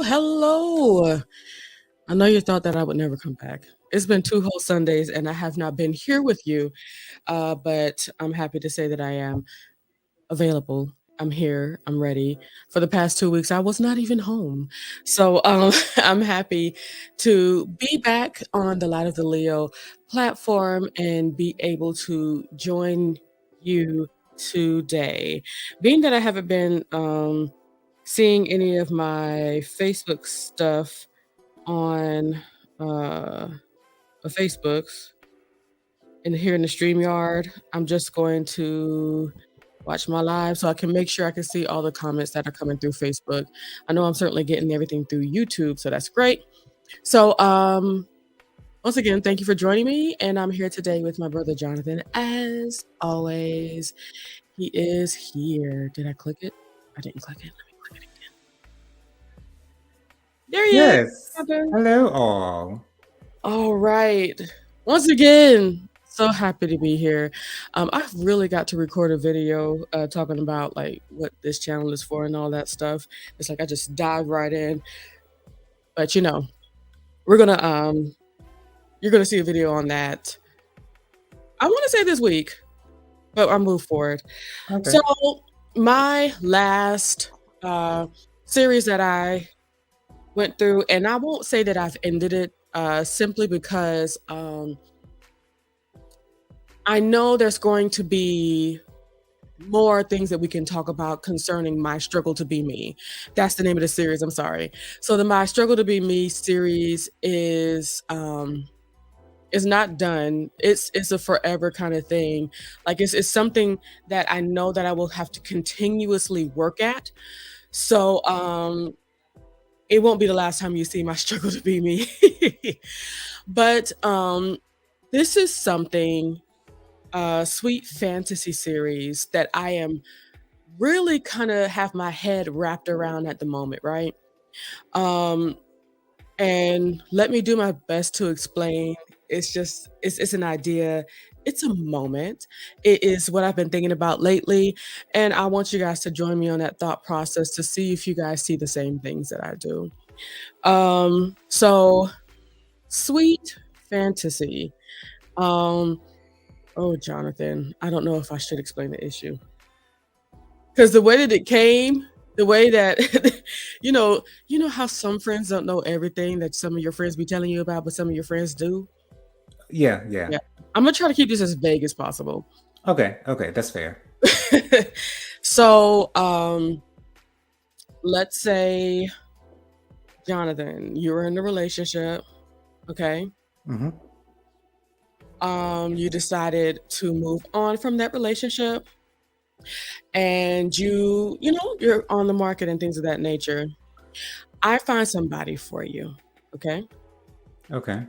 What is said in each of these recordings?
Hello. I know you thought that I would never come back. It's been 2 whole Sundays, and I have not been here with you, but I'm happy to say that I am available. I'm here. I'm ready. For the past 2 weeks, I was not even home. So, I'm happy to be back on the Light of the Leo platform and be able to join you today. Being that I haven't been, seeing any of my Facebook stuff on the Facebooks and here in the StreamYard, I'm just going to watch my live so I can make sure I can see all the comments that are coming through Facebook. I know I'm certainly getting everything through YouTube, so that's great. So, once again, thank you for joining me, and I'm here today with my brother Jonathan. As always, he is here. Did I click it? I didn't click it. Let me click it again. There he is. Yes. Jonathan. Hello, all. All right. Once again, so happy to be here. I've really got to record a video talking about like what this channel is for and all that stuff. It's like I just dive right in. But we're gonna you're gonna see a video on that. I want to say this week, but I'll move forward. Okay. So my last series that I went through, and I won't say that I've ended it simply because I know there's going to be more things that we can talk about concerning My Struggle to Be Me. That's the name of the series. I'm sorry. So the My Struggle to Be Me series is not done. It's a forever kind of thing. Like it's something that I know that I will have to continuously work at. So it won't be the last time you see My Struggle to Be Me. But this is something sweet fantasy series that I am really kind of have my head wrapped around at the moment, right? And let me do my best to explain. It's an idea. It's a moment. It is what I've been thinking about lately, and I want you guys to join me on that thought process to see if you guys see the same things that I do. So sweet fantasy. Um, Oh, Jonathan, I don't know if I should explain the issue. Because the way that it came, the way that, you know how some friends don't know everything that some of your friends be telling you about, but some of your friends do? Yeah. Yeah. I'm going to try to keep this as vague as possible. Okay. That's fair. So, let's say, Jonathan, you're in a relationship, okay? Mm-hmm. You decided to move on from that relationship, and you're on the market and things of that nature. I find somebody for you, okay? Okay.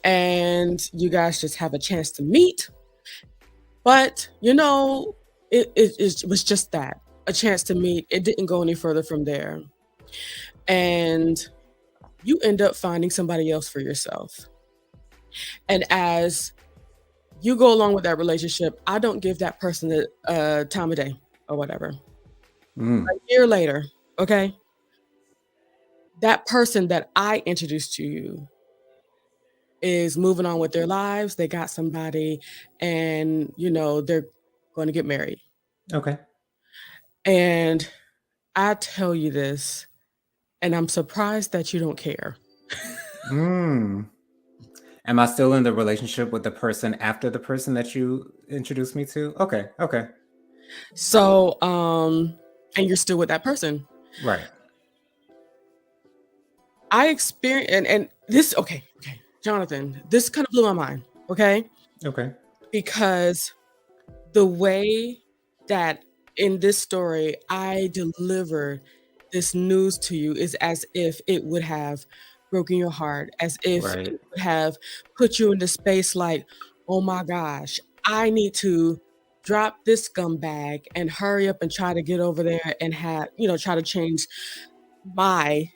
And you guys just have a chance to meet, but it was just that, a chance to meet. It didn't go any further from there, and you end up finding somebody else for yourself. And as you go along with that relationship, I don't give that person the time of day or whatever. Mm. A year later, okay, that person that I introduced to you is moving on with their lives. They got somebody, and they're going to get married. Okay. And I tell you this, and I'm surprised that you don't care. Mm. Am I still in the relationship with the person after the person that you introduced me to? Okay. So, and you're still with that person. Right. I experienced, and this, okay, Jonathan, this kind of blew my mind, okay? Okay. Because the way that in this story I delivered this news to you is as if it would have broken your heart, as if Right. it would have put you into space like, oh my gosh, I need to drop this scumbag and hurry up and try to get over there and try to change my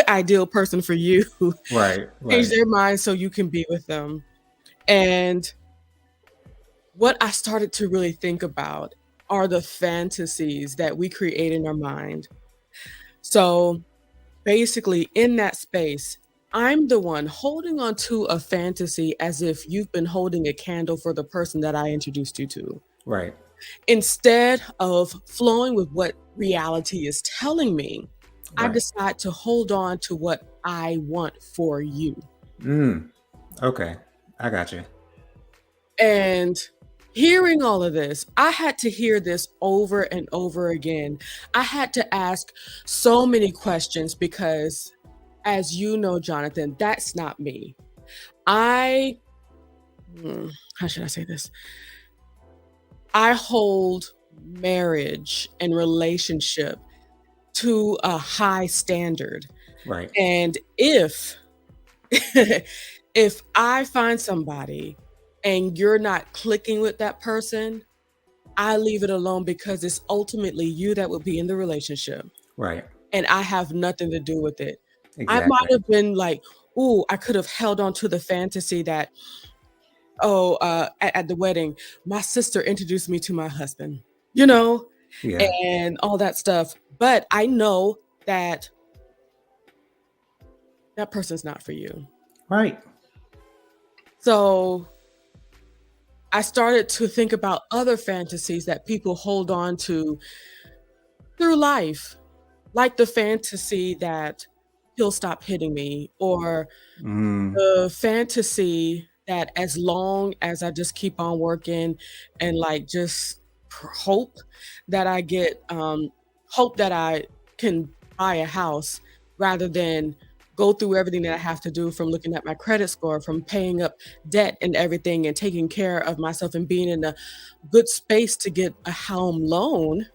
ideal person for you, Right. change Right. their mind so you can be with them. And what I started to really think about are the fantasies that we create in our mind. So basically in that space, I'm the one holding on to a fantasy as if you've been holding a candle for the person that I introduced you to, Right. instead of flowing with what reality is telling me. I Right. decide to hold on to what I want for you. Mm. Okay. I got you. And hearing all of this, I had to hear this over and over again. I had to ask so many questions because, as you know, Jonathan, that's not me. I, how should I say this? I hold marriage and relationship to a high standard. Right. And if if I find somebody and you're not clicking with that person, I leave it alone because it's ultimately you that would be in the relationship Right. and I have nothing to do with it. I Exactly. might have been like, "Ooh, I could have held on to the fantasy that, oh, at the wedding, my sister introduced me to my husband," you know, Yeah. and all that stuff. But I know that that person's not for you. Right. So I started to think about other fantasies that people hold on to through life, like the fantasy that he'll stop hitting me, or Mm. the fantasy that as long as I just keep on working and like just hope that I get, hope that I can buy a house rather than go through everything that I have to do, from looking at my credit score, from paying up debt and everything and taking care of myself and being in a good space to get a home loan,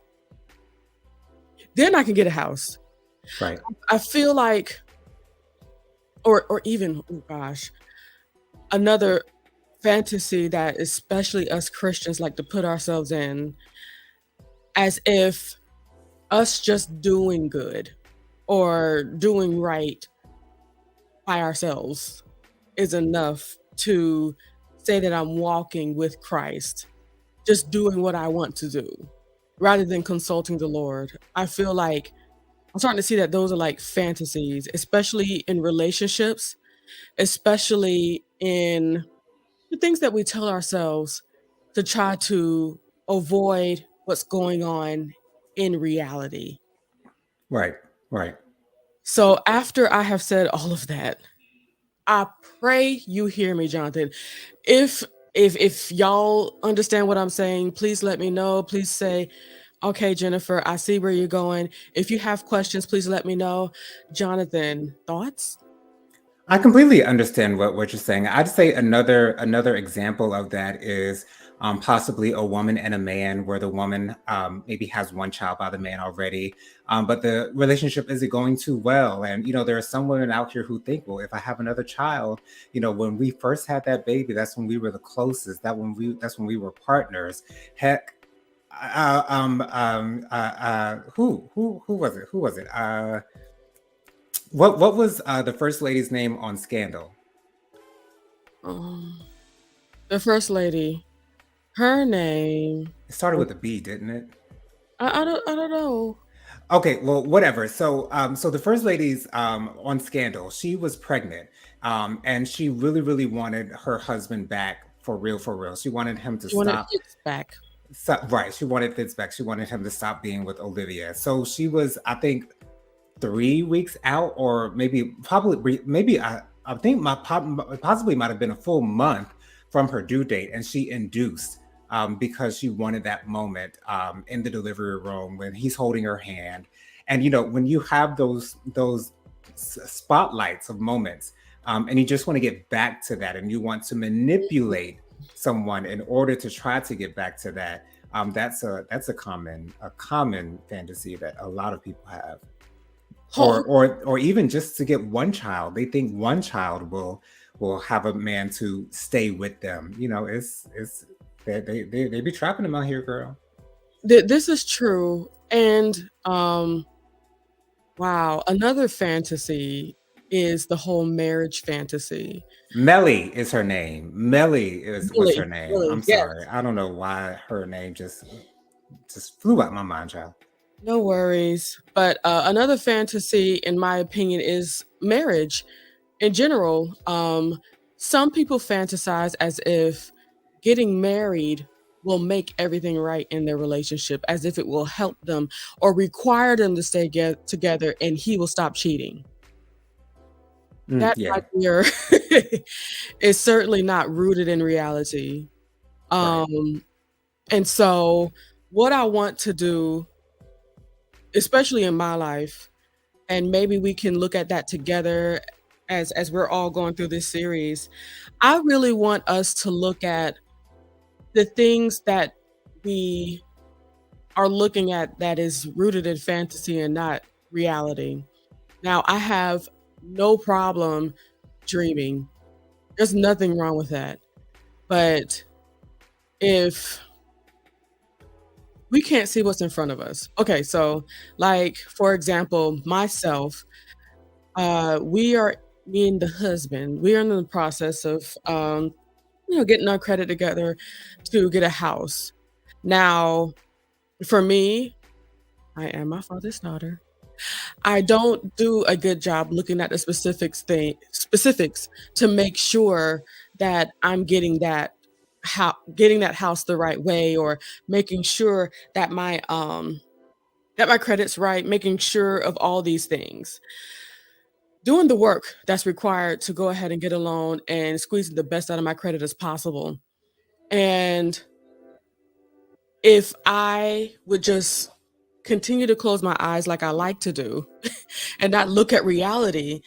then I can get a house. Right. I feel like, or even, oh gosh, another fantasy that especially us Christians like to put ourselves in, as if us just doing good or doing right by ourselves is enough to say that I'm walking with Christ, just doing what I want to do rather than consulting the Lord. I feel like I'm starting to see that those are like fantasies, especially in relationships, especially in the things that we tell ourselves to try to avoid what's going on in reality. Right. Right. So after I have said all of that, I pray you hear me, Jonathan. If if y'all understand what I'm saying, please let me know. Please say, "Okay, Jennifer, I see where you're going." If you have questions, please let me know. Jonathan, thoughts? I completely understand what you're saying. I'd say another example of that is possibly a woman and a man, where the woman maybe has one child by the man already, but the relationship isn't going too well. And there are some women out here who think, well, if I have another child, when we first had that baby, that's when we were the closest. That's when we were partners. Heck, who was it? Who was it? What was the first lady's name on Scandal? Um, the first lady, her name, It started oh, with a B, didn't it? I don't know. Okay, well, whatever. So the first lady's on Scandal, she was pregnant, and she really, really wanted her husband back for real, for real. She wanted him to She wanted stop. Fitz back. Right, she wanted Fitz back. She wanted him to stop being with Olivia. So she was, I think, 3 weeks out, or maybe I think possibly might have been a full month from her due date, and she induced because she wanted that moment in the delivery room when he's holding her hand. And when you have those spotlights of moments, and you just want to get back to that, and you want to manipulate someone in order to try to get back to that. That's a common fantasy that a lot of people have, Oh, or even just to get one child. They think one child will have a man to stay with them. It's they be trapping them out here, girl. this is true. And wow, another fantasy is the whole marriage fantasy. Melly is her name. Melly was her Really, name. really, I'm yes. sorry. I don't know why her name just flew out my mind, child. No worries. But another fantasy, in my opinion, is marriage in general. Some people fantasize as if getting married will make everything right in their relationship, as if it will help them or require them to stay together and he will stop cheating. That Yeah, idea is certainly not rooted in reality. right. Um, and so, what I want to do, especially in my life, and maybe we can look at that together as we're all going through this series. I really want us to look at the things that we are looking at that is rooted in fantasy and not reality. Now, I have no problem dreaming. There's nothing wrong with that. But if we can't see what's in front of us. Okay, so like for example, myself, we are me and the husband, we are in the process of getting our credit together to get a house. Now, for me, I am my father's daughter. I don't do a good job looking at the specifics to make sure that I'm getting that house the right way, or making sure that my credit's right, making sure of all these things. Doing the work that's required to go ahead and get a loan and squeezing the best out of my credit as possible. And if I would just continue to close my eyes like I like to do and not look at reality,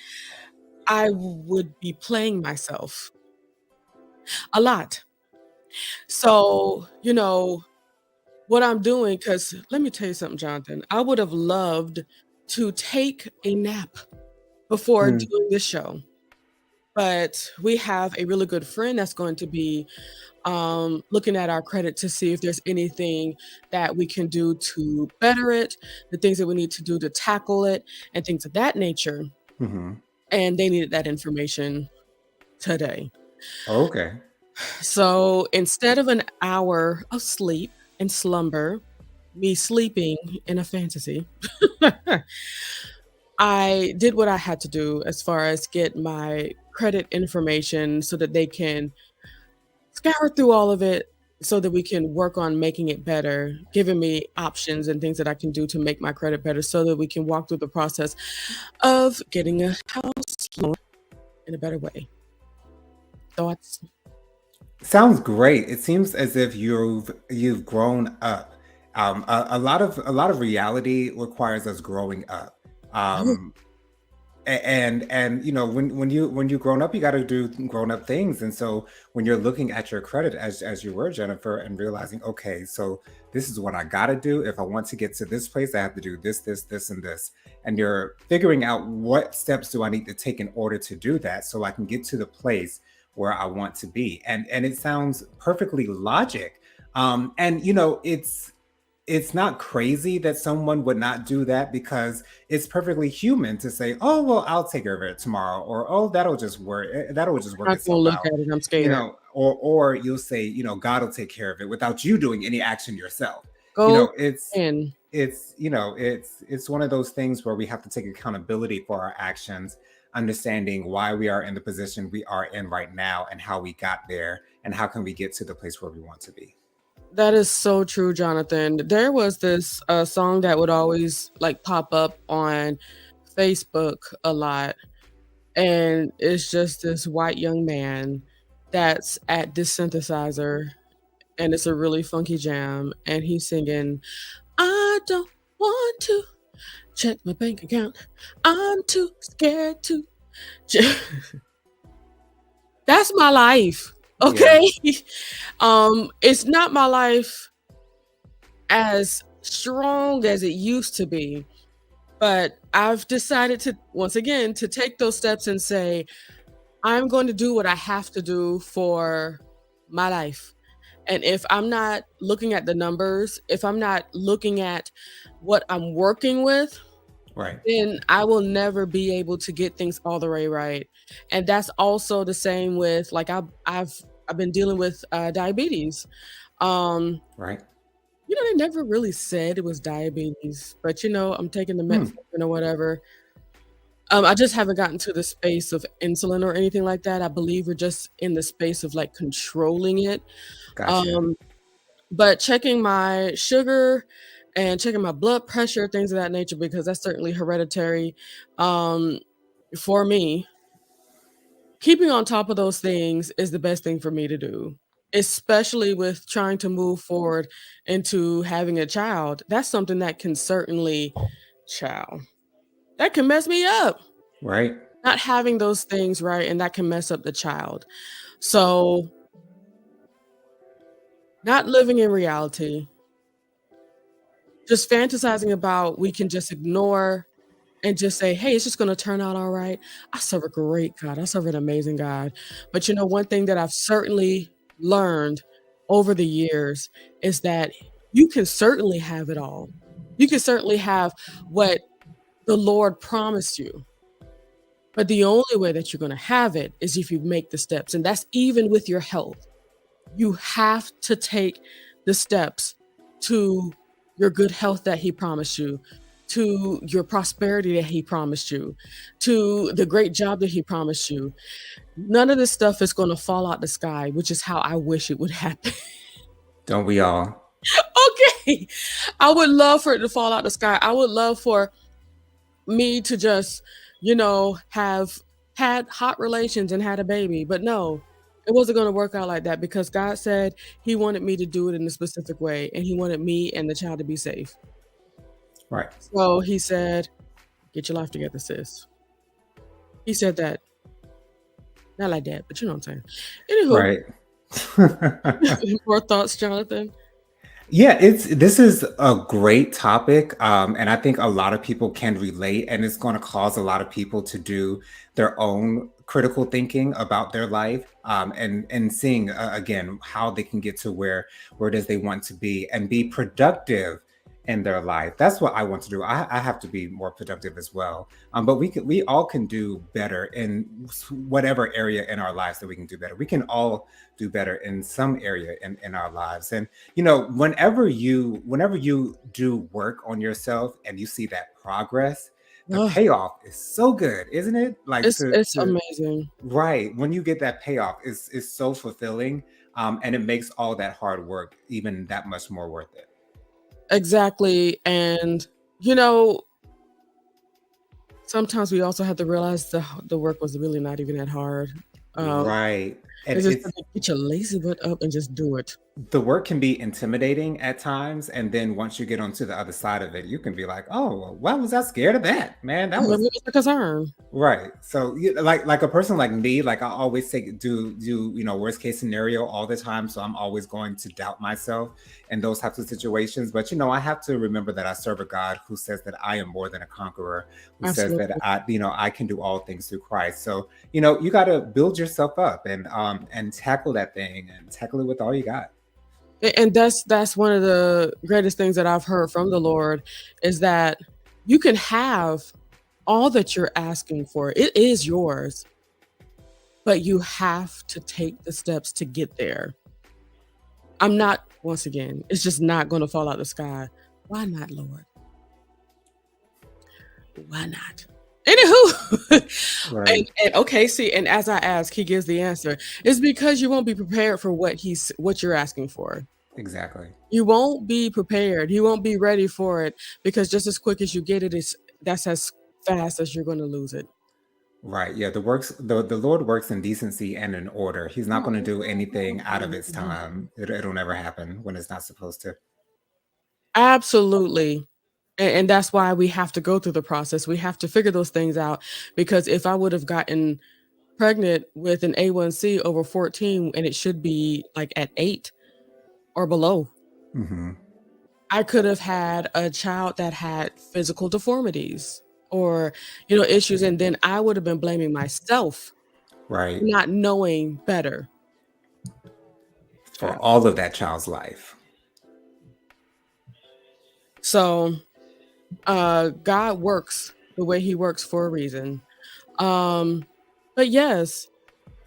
I would be playing myself a lot. So, what I'm doing, because let me tell you something, Jonathan, I would have loved to take a nap before Mm, doing this show. But we have a really good friend that's going to be looking at our credit to see if there's anything that we can do to better it, the things that we need to do to tackle it, and things of that nature. mhm. And they needed that information today. Okay. So instead of an hour of sleep and slumber, me sleeping in a fantasy, I did what I had to do as far as get my credit information so that they can scour through all of it so that we can work on making it better, giving me options and things that I can do to make my credit better so that we can walk through the process of getting a house loan in a better way. Thoughts? Sounds great. It seems as if you've grown up. A lot of reality requires us growing up. Oh, Um, and when you grown up, you got to do grown up things. And so when you're looking at your credit as you were, Jennifer, and realizing, okay, so this is what I got to do. If I want to get to this place, I have to do this, and this. And you're figuring out what steps do I need to take in order to do that, so I can get to the place where I want to be. And it sounds perfectly logic. And it's not crazy that someone would not do that, because it's perfectly human to say, "Oh, well, I'll take care of it tomorrow," or "Oh, that'll just work I'm not gonna itself look out." at it, I'm scared. Or you'll say, "God will take care of it," without you doing any action yourself. You Go know, it's in. it's one of those things where we have to take accountability for our actions, understanding why we are in the position we are in right now, and how we got there, and how can we get to the place where we want to be. That is so true, Jonathan. There was this song that would always like pop up on Facebook a lot, and it's just this white young man that's at this synthesizer, and it's a really funky jam, and he's singing, "I don't want to check my bank account. I'm too scared to." Check." That's my life. Yeah. Okay. It's not my life as strong as it used to be, but I've decided to once again to take those steps and say, I'm going to do what I have to do for my life. And if I'm not looking at the numbers, if I'm not looking at what I'm working with, Right. then I will never be able to get things all the way right. And that's also the same with like I've been dealing with diabetes. Um Right. They never really said it was diabetes, but I'm taking the Hmm. metformin or whatever. I just haven't gotten to the space of insulin or anything like that. I believe we're just in the space of like controlling it. Gotcha. Um, but checking my sugar and checking my blood pressure, things of that nature, because that's certainly hereditary um, for me. Keeping on top of those things is the best thing for me to do, especially with trying to move forward into having a child. That's something that can certainly, child, that can mess me up. Right. Not having those things right, and that can mess up the child. So, not living in reality, just fantasizing about we can just ignore and just say, "Hey, it's just gonna turn out all right." I serve a great God. I serve an amazing God. But one thing that I've certainly learned over the years is that you can certainly have it all. You can certainly have what the Lord promised you. But the only way that you're gonna have it is if you make the steps, and that's even with your health. You have to take the steps to your good health that he promised you, to your prosperity that he promised you, to the great job that he promised you. None of this stuff is going to fall out the sky, which is how I wish it would happen. Don't we all? Okay. I would love for it to fall out the sky. I would love for me to just, have had hot relations and had a baby. But no, it wasn't going to work out like that because God said he wanted me to do it in a specific way and he wanted me and the child to be safe. Right. So he said, "Get your life together, sis." He said that. Not like that, but you know what I'm saying. Anywho, Right. more thoughts, Jonathan? Yeah, this is a great topic, and I think a lot of people can relate, and it's going to cause a lot of people to do their own critical thinking about their life, and seeing again how they can get to where it is they want to be and be productive in their life. That's what I want to do. I have to be more productive as well, but we all can do better in whatever area in our lives that we can do better. We can all do better in some area in our lives, and whenever you do work on yourself and you see that progress, the Ugh, payoff is so good, isn't it? Like it's to amazing. right, when you get that payoff is so fulfilling, and it makes all that hard work even that much more worth it. Exactly. And you know, sometimes we also have to realize the work was really not even that hard. Um, Right. And it's just it's to get your lazy butt up and just do it. the work can be intimidating at times, and then once you get onto the other side of it, you can be like, "Oh, well, why was I scared of that? Man, that was." It's a concern. Right. So, like a person like me, like I always take do worst case scenario all the time. So I'm always going to doubt myself in those types of situations. But I have to remember that I serve a God who says that I am more than a conqueror, who says that Absolutely. I can do all things through Christ. So you got to build yourself up and tackle that thing and tackle it with all you got. And that's one of the greatest things that I've heard from the Lord is that you can have all that you're asking for. It is yours, but you have to take the steps to get there. I'm not once again, it's just not gonna fall out the sky. Why not, Lord? Why not? Anywho, Right. and okay, see, and as I ask, he gives the answer. It's because you won't be prepared for what you're asking for. Exactly. You won't be prepared. You won't be ready for it because just as quick as you get it, that's as fast as you're going to lose it. Right. Yeah. The Lord works in decency and in order. He's not going to do anything out of its time. It'll never happen when it's not supposed to. Absolutely. And that's why we have to go through the process. We have to figure those things out because if I would have gotten pregnant with an A1C over 14 and it should be like at 8 or below, Hmm. I could have had a child that had physical deformities or issues, and then I would have been blaming myself Right. not knowing better. For Child. all of that child's life. So, God works the way he works for a reason. Um, but yes,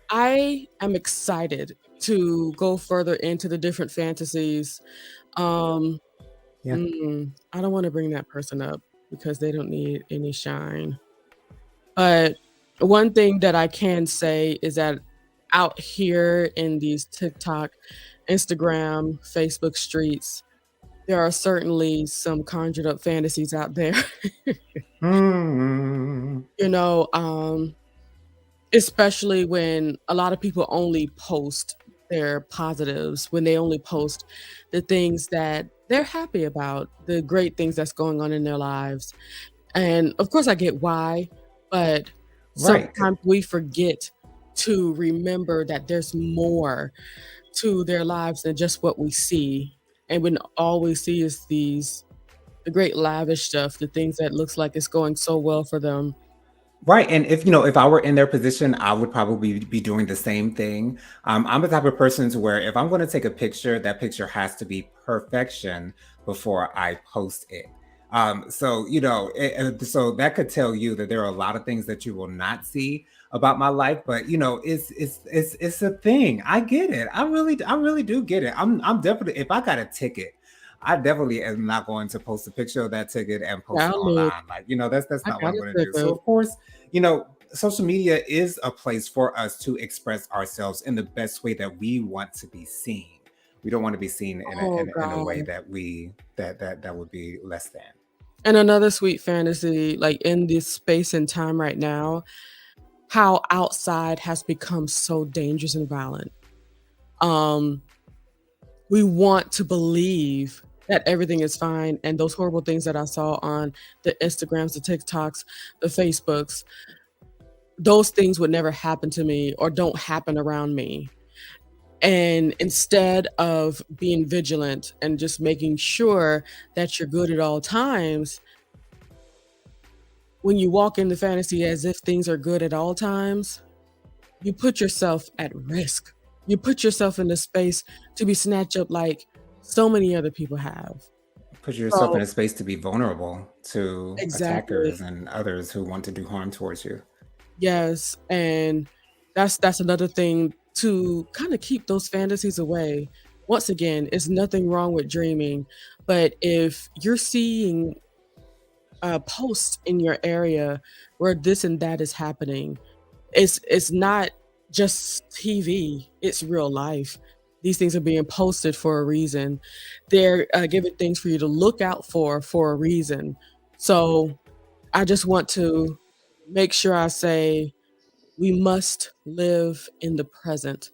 I am excited to go further into the different fantasies. Yeah. I don't want to bring that person up because they don't need any shine. But one thing that I can say is that out here in these TikTok, Instagram, Facebook streets, there are certainly some conjured up fantasies out there. Mm, you know, um, Especially when a lot of people only post their positives, when they only post the things that they're happy about, the great things that's going on in their lives. And of course, I get why, but right. sometimes we forget to remember that there's more to their lives than just what we see. And when all we see is the great lavish stuff, the things that looks like it's going so well for them. Right, and if I were in their position, I would probably be doing the same thing. I'm the type of person to where if I'm going to take a picture, that picture has to be perfection before I post it. So that could tell you that there are a lot of things that you will not see about my life, but it's a thing. I get it. I really do get it. I'm definitely if I got a ticket. I definitely am not going to post a picture of that ticket and post Yeah, it look, online. Like, that's I not what got I'm a going to do. So, ticket. of course, social media is a place for us to express ourselves in the best way that we want to be seen. We don't want to be seen in a Oh in, a- in a way god. that we that would be less than. And another sweet fantasy, like in this space and time right now, how outside has become so dangerous and violent. Um, we want to believe that everything is fine, and those horrible things that I saw on the Instagrams, the TikToks, the Facebooks, those things would never happen to me or don't happen around me. And instead of being vigilant and just making sure that you're good at all times, when you walk into fantasy as if things are good at all times, you put yourself at risk. You put yourself in the space to be snatched up like so many other people have. Put yourself in So a space to be vulnerable to exactly. attackers and others who want to do harm towards you. Yes, and that's another thing to kind of keep those fantasies away. Once again, it's nothing wrong with dreaming, but if you're seeing posts in your area where this and that is happening, it's not just TV, it's real life. These things are being posted for a reason. They're giving things for you to look out for a reason. So I just want to make sure I say we must live in the present.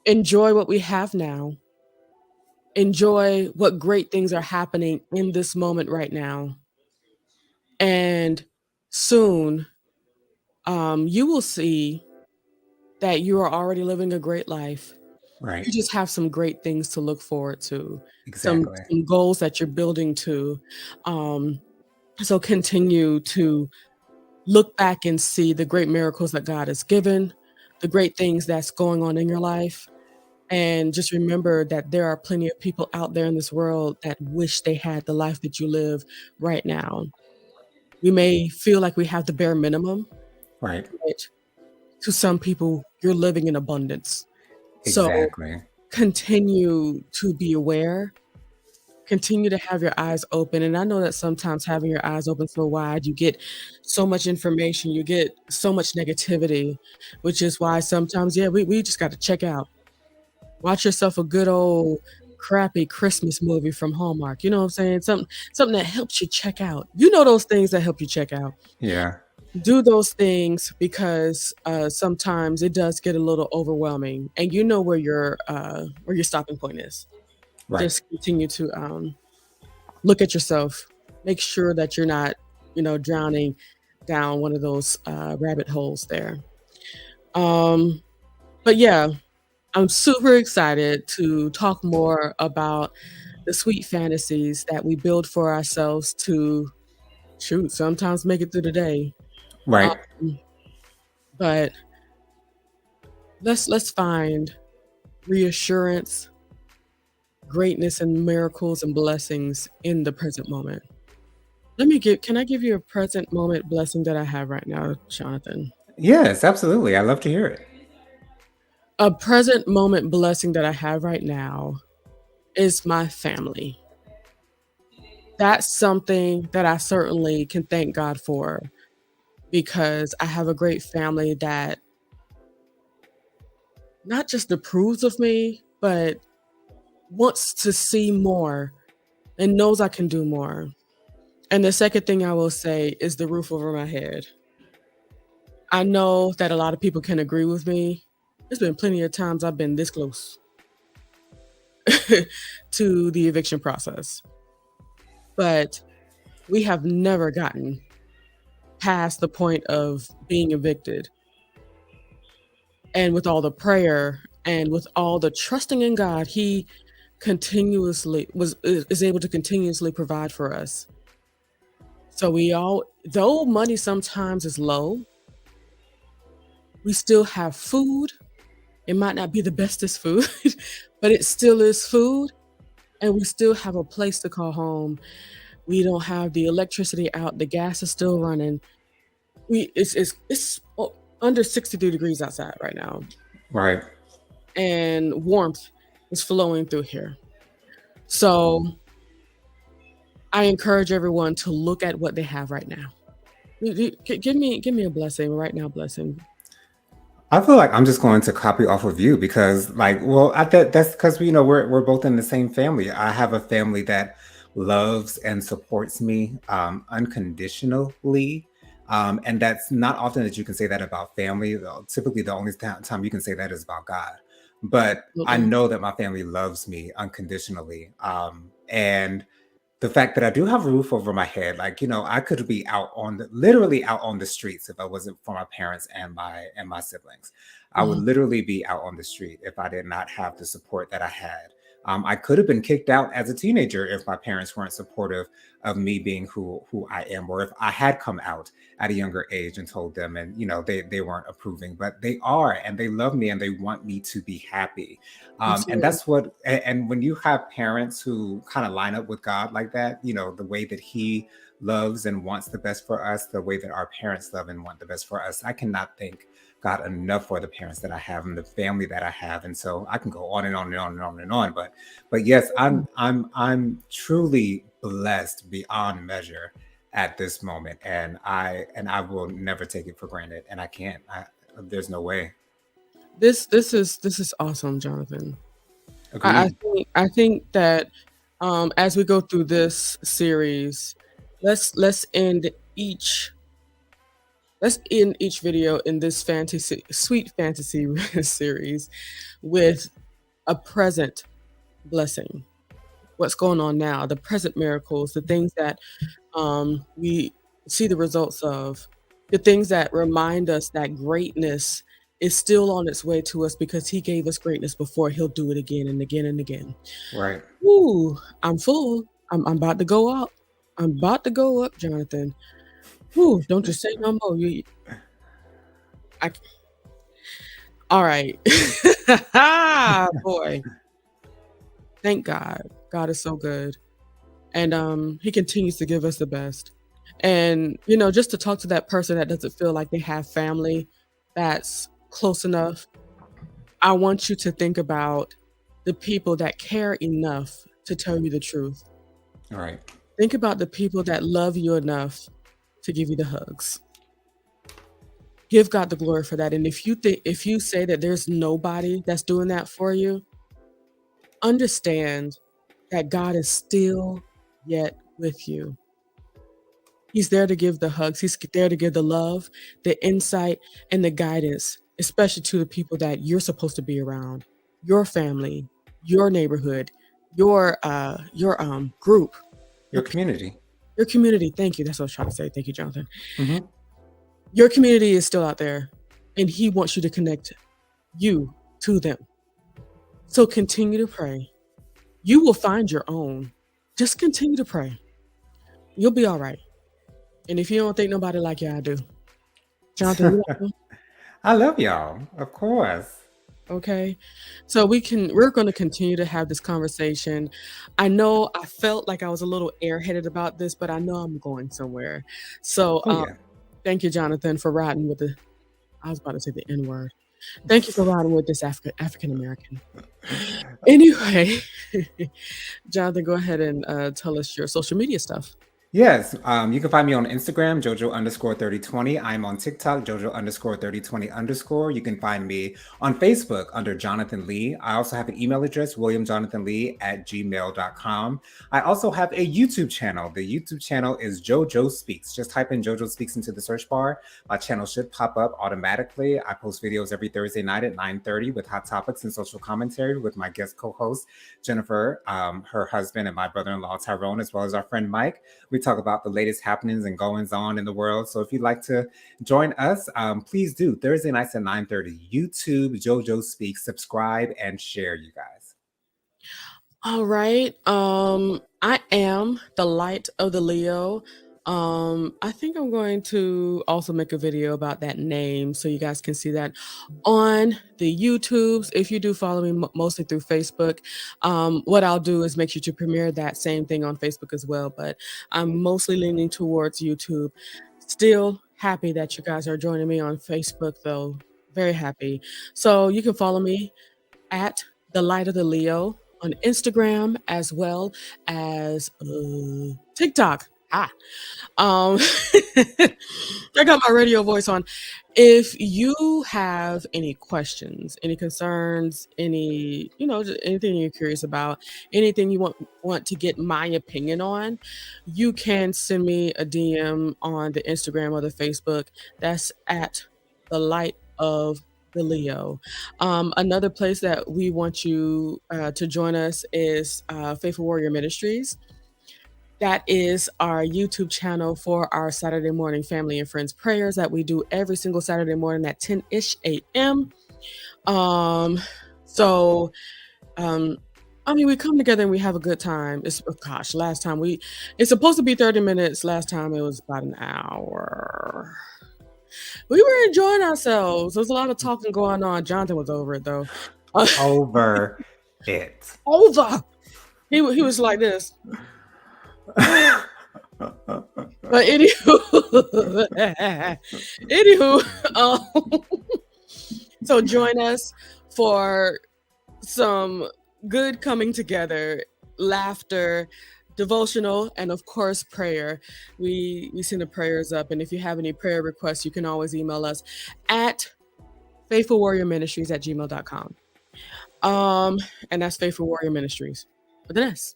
Enjoy what we have now. Enjoy what great things are happening in this moment right now. And soon, you will see that you are already living a great life. Right. You just have some great things to look forward to, Exactly. some goals that you're building to. Um, so continue to look back and see the great miracles that God has given, the great things that's going on in your life. And just remember that there are plenty of people out there in this world that wish they had the life that you live right now. We may feel like we have the bare minimum, Right. but to some people, you're living in abundance. So Exactly. continue to be aware, continue to have your eyes open. And I know that sometimes having your eyes open so wide, you get so much information, you get so much negativity, which is why sometimes, yeah, we just got to check out. Watch yourself a good old crappy Christmas movie from Hallmark. You know what I'm saying? Something that helps you check out. You know those things that help you check out. Yeah. Do those things because sometimes it does get a little overwhelming, and you know where your stopping point is. Right. Just continue to look at yourself. Make sure that you're not, drowning down one of those rabbit holes there. Um, but yeah, I'm super excited to talk more about the sweet fantasies that we build for ourselves to shoot, sometimes make it through the day. Right. Um, but let's find reassurance, greatness, and miracles and blessings in the present moment. Can I give you a present moment blessing that I have right now, Jonathan? Yes, absolutely. I love to hear it. A present moment blessing that I have right now is my family. that's something that I certainly can thank God for, because I have a great family that not just approves of me, but wants to see more and knows I can do more. And the second thing I will say is the roof over my head. I know that a lot of people can agree with me. There's been plenty of times I've been this close to the eviction process, but we have never gotten past the point of being evicted. And with all the prayer and with all the trusting in God, He continuously is able to continuously provide for us. So we all, though money sometimes is low, we still have food. It might not be the bestest food, but it still is food, and we still have a place to call home. We don't have the electricity out, the gas is still running. It's under 62 degrees outside right now, Right. and warmth is flowing through here. So I encourage everyone to look at what they have right now. Give me a blessing right now, blessing. I feel like I'm just going to copy off of you because, like, well, that's because we're both in the same family. I have a family that loves and supports me unconditionally, and that's not often that you can say that about family. Though. Typically, the only time you can say that is about God. But I Absolutely. know that my family loves me unconditionally, and the fact that I do have a roof over my head, like, I could be literally out on the streets if I wasn't for my parents and my siblings. I would Mhm. literally be out on the street if I did not have the support that I had. I could have been kicked out as a teenager if my parents weren't supportive of me being who I am, or if I had come out at a younger age and told them, and they weren't approving, but they are, and they love me, and they want me to be happy. And Absolutely. that's and when you have parents who kind of line up with God like that, the way that He loves and wants the best for us, the way that our parents love and want the best for us, I cannot thank God enough for the parents that I have and the family that I have. And so I can go on and on and on and on and on. But yes, I'm truly blessed beyond measure at this moment, and I will never take it for granted, and I can't. There's no way. This is awesome, Jonathan. I Agreed. think that as we go through this series, let's end each let's end each video in this fantasy sweet fantasy series with a present blessing. What's going on now, the present miracles, the things that we see the results of, the things that remind us that greatness is still on its way to us because He gave us greatness before. He'll do it again and again and again. Right. Ooh, I'm full. I'm about to go up. I'm about to go up, Jonathan. Ooh, don't you say no more. I, all right. Boy, thank God. God is so good. And He continues to give us the best. And, just to talk to that person that doesn't feel like they have family that's close enough, I want you to think about the people that care enough to tell you the truth. All right. Think about the people that love you enough to give you the hugs. Give God the glory for that. And if you say that there's nobody that's doing that for you, understand that God is still yet with you. He's there to give the hugs. He's there to give the love, the insight, and the guidance, especially to the people that you're supposed to be around, your family, your neighborhood, your group, Your your community. your community. Thank you. That's what I was trying to say. Thank you, Jonathan. Hmm. Your community is still out there, and He wants you to connect you to them. So continue to pray. You will find your own. Just continue to pray. You'll be all right. And if you don't think nobody like you, I do. Jonathan, you like me? I love y'all, of course. Okay. So we're going to continue to have this conversation. I know I felt like I was a little airheaded about this, but I know I'm going somewhere. So Oh yeah. thank you, Jonathan, for riding with I was about to say the N word. Thank you for riding with this African American. Anyway, Jonathan, go ahead and tell us your social media stuff. Yes, you can find me on Instagram, Jojo_3020. I'm on TikTok, Jojo_3020_. You can find me on Facebook under Jonathan Lee. I also have an email address, WilliamJonathanLee@gmail.com. I also have a YouTube channel. The YouTube channel is JoJo Speaks. Just type in JoJo Speaks into the search bar. My channel should pop up automatically. I post videos every Thursday night at 9:30 with hot topics and social commentary with my guest co-host, Jennifer, her husband, and my brother-in-law, Tyrone, as well as our friend Mike. We talk about the latest happenings and goings on in the world. So if you'd like to join us, please do. Thursday nights at 9:30. YouTube, JoJo Speaks. Subscribe and share, you guys. All right. I am the light of the Leo. I think I'm going to also make a video about that name so you guys can see that on the YouTubes. If you do follow me mostly through Facebook, what I'll do is make sure to premiere that same thing on Facebook as well. But I'm mostly leaning towards YouTube. Still happy that you guys are joining me on Facebook, though. Very happy. So you can follow me at the light of the Leo on Instagram as well as TikTok. I got my radio voice on. If you have any questions, any concerns, any, just anything you're curious about, anything you want to get my opinion on, you can send me a DM on the Instagram or the Facebook. That's at the light of the Leo. Another place that we want you to join us is Faithful Warrior Ministries. That is our YouTube channel for our Saturday morning family and friends prayers that we do every single Saturday morning at 10-ish a.m. We come together and we have a good time. It's supposed to be 30 minutes. Last time it was about an hour. We were enjoying ourselves. There's a lot of talking going on. Jonathan was over it though. Over it. Over. He was like this. But anywho, so join us for some good coming together, laughter, devotional, and of course prayer. We send the prayers up, and if you have any prayer requests, you can always email us at faithfulwarriorministries@gmail.com. And that's Faithful Warrior Ministries with an S.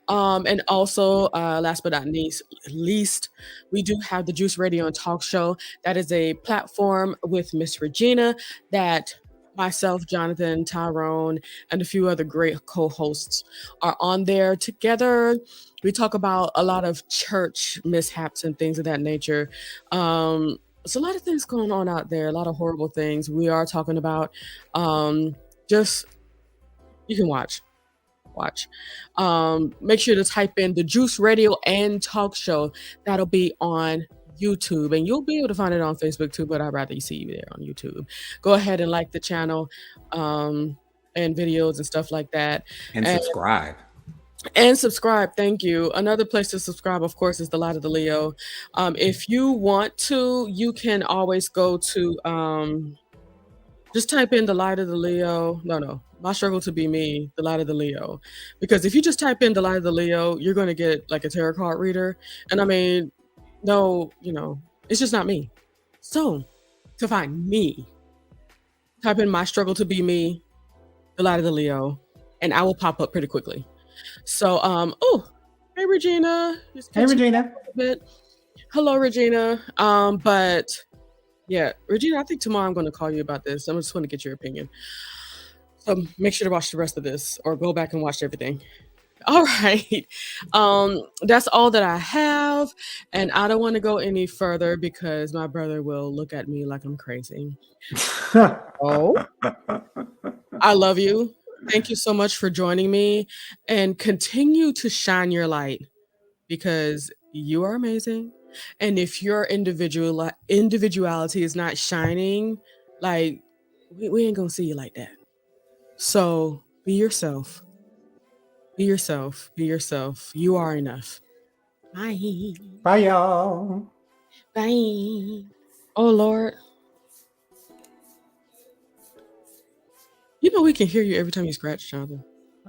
And also, last but not least, we do have the Juice Radio and Talk Show. That is a platform with Miss Regina that myself, Jonathan, Tyrone, and a few other great co-hosts are on there together. We talk about a lot of church mishaps and things of that nature. There's a lot of things going on out there, a lot of horrible things. We are talking about you can watch. Make sure to type in the Juice Radio and Talk Show. That'll be on YouTube, and you'll be able to find it on Facebook too, but I'd rather you see you there on YouTube. Go ahead and like the channel and videos and stuff like that, and subscribe. Thank you. Another place to subscribe, of course, is the Light of the Leo. If you want to, you can always go to just type in the Light of the Leo. No, My Struggle to Be Me, the Light of the Leo. Because if you just type in the Light of the Leo, you're going to get like a tarot card reader. And no, it's just not me. So to find me, type in My Struggle to Be Me, the Light of the Leo, and I will pop up pretty quickly. So, hey, Regina. Hey, Regina. Hello, Regina. But yeah, Regina, I think tomorrow I'm going to call you about this. I just want to get your opinion. So make sure to watch the rest of this or go back and watch everything. All right. That's all that I have. And I don't want to go any further because my brother will look at me like I'm crazy. I love you. Thank you so much for joining me, and continue to shine your light because you are amazing. And if your individuality is not shining, like we ain't gonna see you like that. So be yourself. Be yourself. Be yourself. You are enough. Bye. Bye, y'all. Bye. Oh, Lord. You know we can hear you every time you scratch, Jonathan.